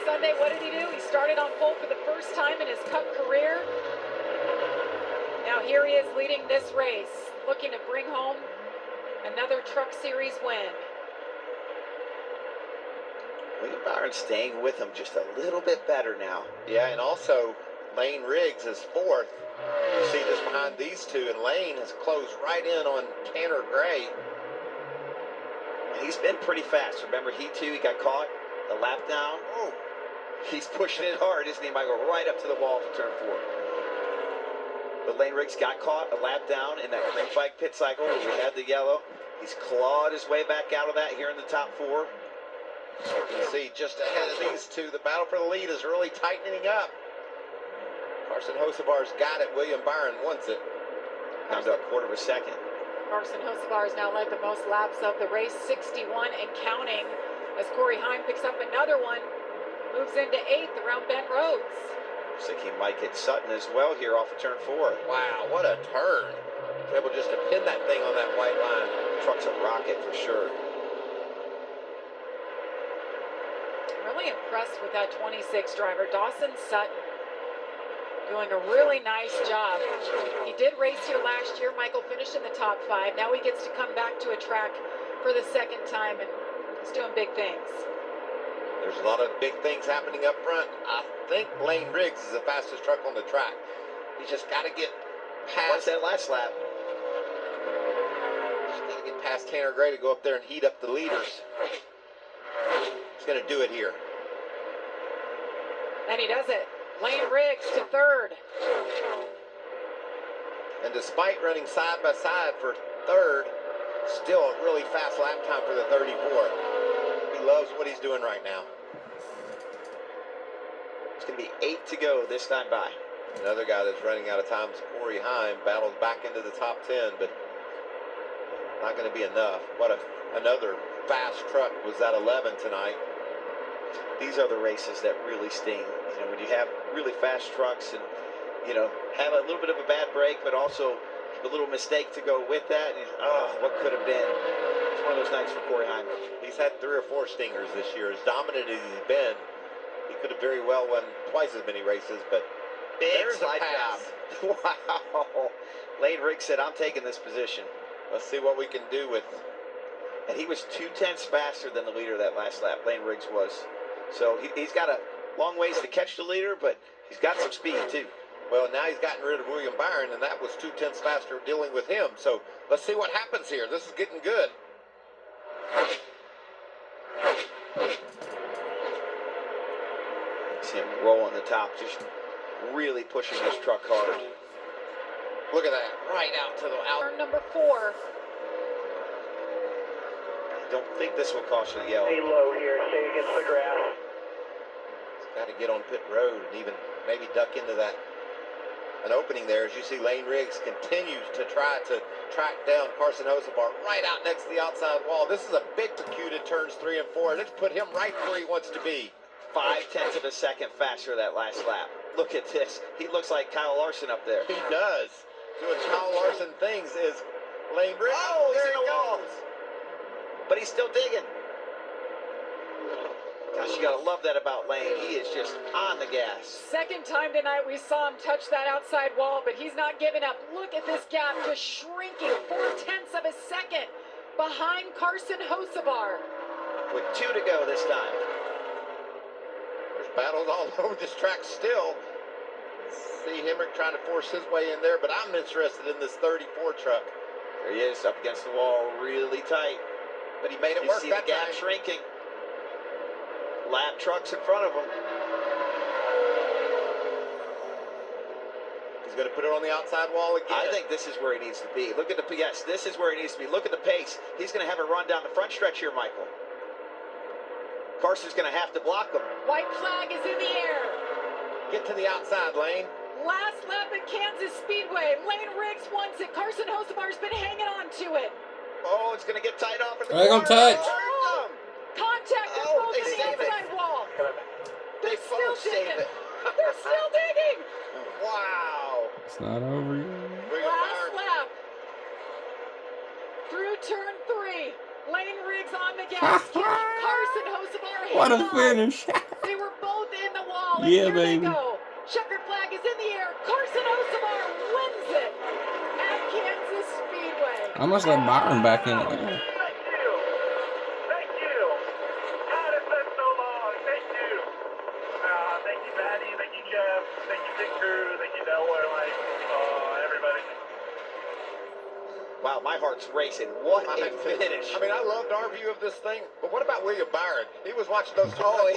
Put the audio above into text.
Sunday, what did he do? He started on pole for the first time in his Cup career. Now here he is leading this race, looking to bring home another Truck Series win. William Byron staying with him just a little bit better now. Yeah, and also Lane Riggs is fourth. You see this behind these two, and Lane has closed right in on Tanner Gray. And he's been pretty fast. Remember, he got caught a lap down. Oh, he's pushing it hard, isn't he? Might go right up to the wall for turn 4. But Lane Riggs got caught a lap down in that green flag pit cycle where we had the yellow. He's clawed his way back out of that here in the top 4. you can see just ahead of these two, the battle for the lead is really tightening up. Carson Hocevar's got it. William Byron wants it. Down to a quarter of a second. Carson Hocevar has now led the most laps of the race, 61 and counting, as Corey Heim picks up another one, moves into 8th around Bent Roads. Looks like he might get Sutton as well here off of turn 4. Wow, what a turn. He's able just to pin that thing on that white line. Truck's a rocket for sure. Really impressed with that 26 driver, Dawson Sutton. Doing a really nice job. He did race here last year. Michael finished in the top 5. Now he gets to come back to a track for the second time, and he's doing big things. There's a lot of big things happening up front. I think Lane Riggs is the fastest truck on the track. He's just got to get What's past that last lap? Just got to get past Tanner Gray to go up there and heat up the leaders. He's going to do it here. And he does it. Lane Riggs to 3rd. And despite running side by side for 3rd, still a really fast lap time for the 34. He loves what he's doing right now. It's going to be 8 to go this time by. Another guy that's running out of time is Corey Heim. Battles back into the top 10, but not going to be enough. Another fast truck was that 11 tonight. These are the races that really sting. You know, when you have really fast trucks and, you know, have a little bit of a bad break, but also a little mistake to go with that. And, what could have been? It's one of those nights for Corey Heim. He's had 3 or 4 stingers this year. As dominant as he's been, he could have very well won twice as many races, but Big there's a slide pass. job. Wow. Lane Riggs said, I'm taking this position. Let's see what we can do with. And he was 2/10 faster than the leader that last lap. Lane Riggs was. So he's got a long ways to catch the leader, but he's got some speed too. Well, now he's gotten rid of William Byron, and that was 2/10 faster dealing with him. So let's see what happens here. This is getting good. See him roll on the top, just really pushing this truck hard. Look at that, right out to the out. Turn number 4. Don't think this will cost you the yellow. Stay low here, stay against the grass. He's got to get on pit road and even maybe duck into that an opening there. As you see, Lane Riggs continues to try to track down Carson Hocevar right out next to the outside wall. This is a big circuited turns 3 and 4. Let's put him right where he wants to be. 0.5 of a second faster that last lap. Look at this. He looks like Kyle Larson up there. He does. Doing Kyle Larson things is Lane Riggs. Oh, there he's in he the wall. goes. But he's still digging. Gosh, you gotta love that about Lane. He is just on the gas. Second time tonight we saw him touch that outside wall, but he's not giving up. Look at this gap just shrinking 0.4 of a second behind Carson Hocevar. With 2 to go this time. There's battles all over this track still. See Hemrick trying to force his way in there, but I'm interested in this 34 truck. There he is, up against the wall, really tight. But he made it You work see that the gap time. shrinking. Lap trucks in front of him. He's going to put it on the outside wall again. I think this is where he needs to be. Look at the, yes, this is where he needs to be. Look at the pace. He's going to have a run down the front stretch here, Michael. Carson's going to have to block him. White flag is in the air. Get to the outside, Lane. Last lap at Kansas Speedway. Lane Riggs wants it. Carson Hocevar's been hanging on to it. Oh, it's going to get tight off in the They're corner. gonna touch. Oh, Contact with Oh, both they of the save it. outside wall. they They're still both save digging. it. They're still digging. Wow. It's not over yet. William Last Byron. lap. Through turn 3. Lane Riggs on the gas. Carson Hocevar What a hanging on. finish. They were both wall, and Yeah, here they baby. go. Checkered flag is in the air. Carson Osamar wins it at Kansas Speedway. I must let Byron back in it. Thank you. Thank you. God, it's been so long. Thank you. Thank you, Maddie. Thank you, Jeff. Thank you, Big Crew. Thank you, Delaware. Everybody. Wow, my heart's racing. What a I finish. mean, I loved our view of this thing, but what about William Byron? He was watching those two. Oh,